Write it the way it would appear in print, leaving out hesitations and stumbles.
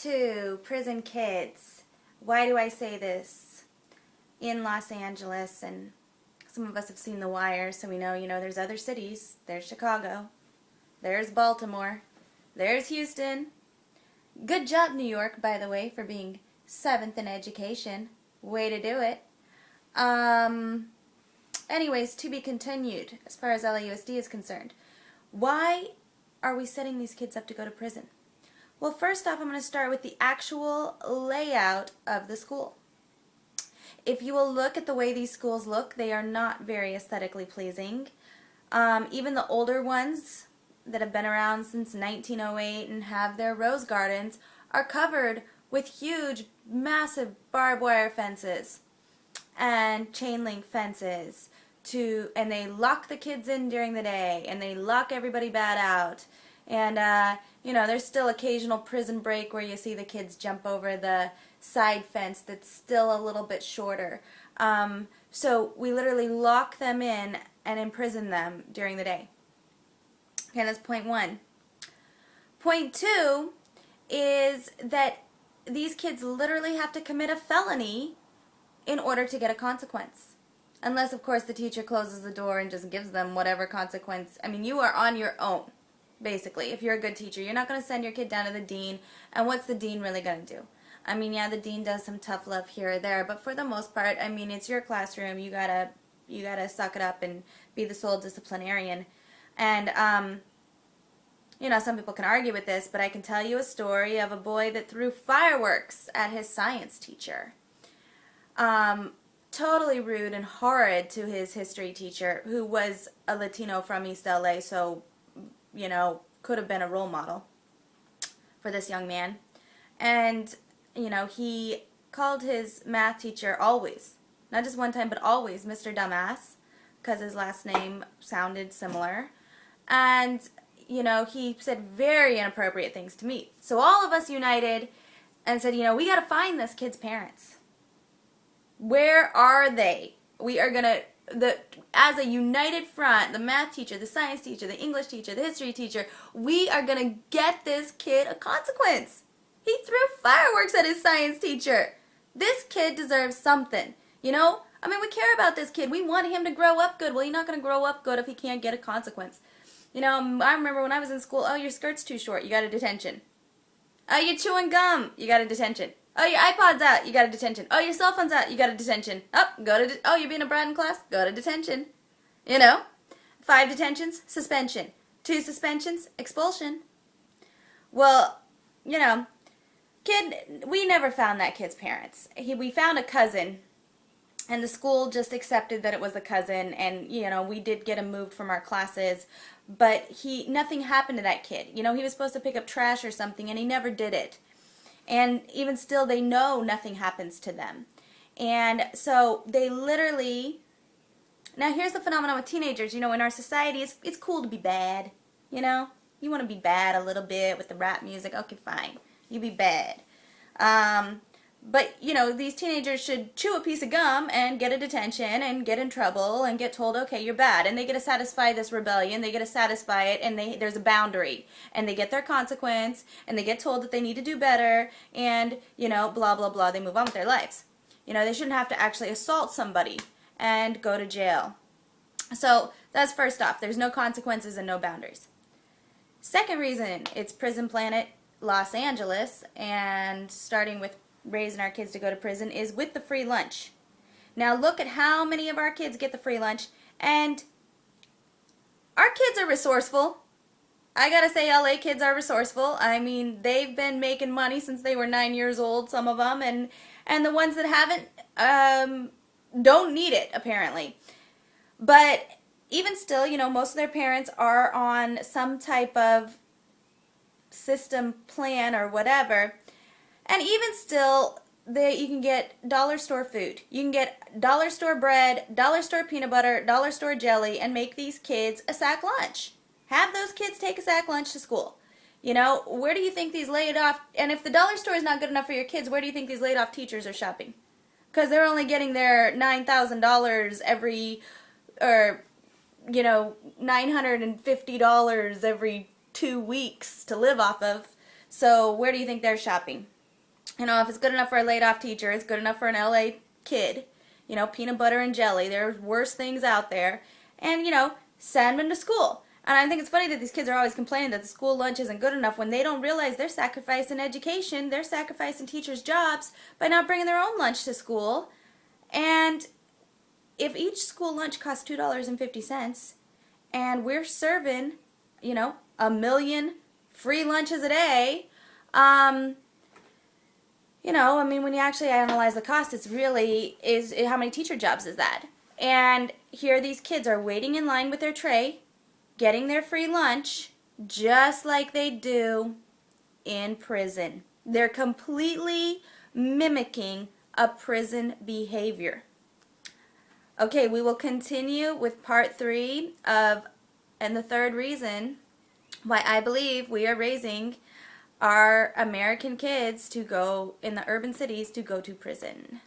2, prison kids. Why do I say this? In Los Angeles, and some of us have seen The Wire, so we know, there's other cities. There's Chicago. There's Baltimore. There's Houston. Good job, New York, by the way, for being 7th in education. Way to do it. Anyways, to be continued, as far as LAUSD is concerned. Why are we setting these kids up to go to prison? Well, first off, I'm going to start with the actual layout of the school. If you will look at the way these schools look, they are not very aesthetically pleasing. Even the older ones that have been around since 1908 and have their rose gardens are covered with huge, massive barbed wire fences and chain link fences and they lock the kids in during the day and they lock everybody bad out. And, there's still occasional prison break where you see the kids jump over the side fence that's still a little bit shorter. So we literally lock them in and imprison them during the day. Okay, that's point 1. Point 2 is that these kids literally have to commit a felony in order to get a consequence. Unless, of course, the teacher closes the door and just gives them whatever consequence. I mean, you are on your own, basically. If you're a good teacher, you're not going to send your kid down to the dean. And what's the dean really going to do? I mean, yeah, the dean does some tough love here or there, but for the most part, I mean, it's your classroom. You gotta suck it up and be the sole disciplinarian. And some people can argue with this, but I can tell you a story of a boy that threw fireworks at his science teacher. Totally rude and horrid to his history teacher, who was a Latino from East LA, so, could have been a role model for this young man. And, he called his math teacher always, not just one time, but always, Mr. Dumbass, because his last name sounded similar. And, he said very inappropriate things to me. So all of us united and said, we got to find this kid's parents. Where are they? We are going to, as a united front, the math teacher, the science teacher, the English teacher, the history teacher, we are going to get this kid a consequence. He threw fireworks at his science teacher. This kid deserves something, we care about this kid. We want him to grow up good. Well, he's not going to grow up good if he can't get a consequence. I remember when I was in school, your skirt's too short, you got a detention. You're chewing gum, you got a detention. Your iPod's out, you got a detention. Your cell phone's out, you got a detention. You're being a brat in class, go to detention. 5 detentions, suspension. 2 suspensions, expulsion. Well, kid, we never found that kid's parents. We found a cousin, and the school just accepted that it was a cousin, and, we did get him moved from our classes, but nothing happened to that kid. He was supposed to pick up trash or something, and he never did it. And even still, they know nothing happens to them. And so they literally... Now, here's the phenomenon with teenagers. In our society, it's cool to be bad. You want to be bad a little bit with the rap music. Okay, fine. You be bad. But, these teenagers should chew a piece of gum and get a detention and get in trouble and get told, okay, you're bad. And they get to satisfy this rebellion. They get to satisfy it, and there's a boundary. And they get their consequence, and they get told that they need to do better, and, blah, blah, blah. They move on with their lives. They shouldn't have to actually assault somebody and go to jail. So that's first off. There's no consequences and no boundaries. Second reason, it's Prison Planet Los Angeles, and starting with raising our kids to go to prison is with the free lunch. Now look at how many of our kids get the free lunch, and our kids are resourceful. I gotta say, LA kids are resourceful. I mean, they've been making money since they were 9 years old, some of them, and the ones that haven't don't need it, apparently. But even still, most of their parents are on some type of system plan or whatever. And even still, you can get dollar store food. You can get dollar store bread, dollar store peanut butter, dollar store jelly, and make these kids a sack lunch. Have those kids take a sack lunch to school. Where do you think these laid off, and if the dollar store is not good enough for your kids, where do you think these laid off teachers are shopping? Because they're only getting their $9,000 every, or, $950 every 2 weeks to live off of. So where do you think they're shopping? You know, if it's good enough for a laid off teacher, it's good enough for an LA kid. You know, peanut butter and jelly. There's worse things out there. And, you know, send them to school. And I think it's funny that these kids are always complaining that the school lunch isn't good enough when they don't realize they're sacrificing education, they're sacrificing teachers' jobs by not bringing their own lunch to school. And if each school lunch costs $2.50 and we're serving, you know, 1 million free lunches a day, you know, I mean, when you actually analyze the cost, it's really, how many teacher jobs is that? And here these kids are waiting in line with their tray, getting their free lunch, just like they do in prison. They're completely mimicking a prison behavior. Okay, we will continue with part 3 of, and the third reason why I believe we are raising our American kids to go in the urban cities to go to prison.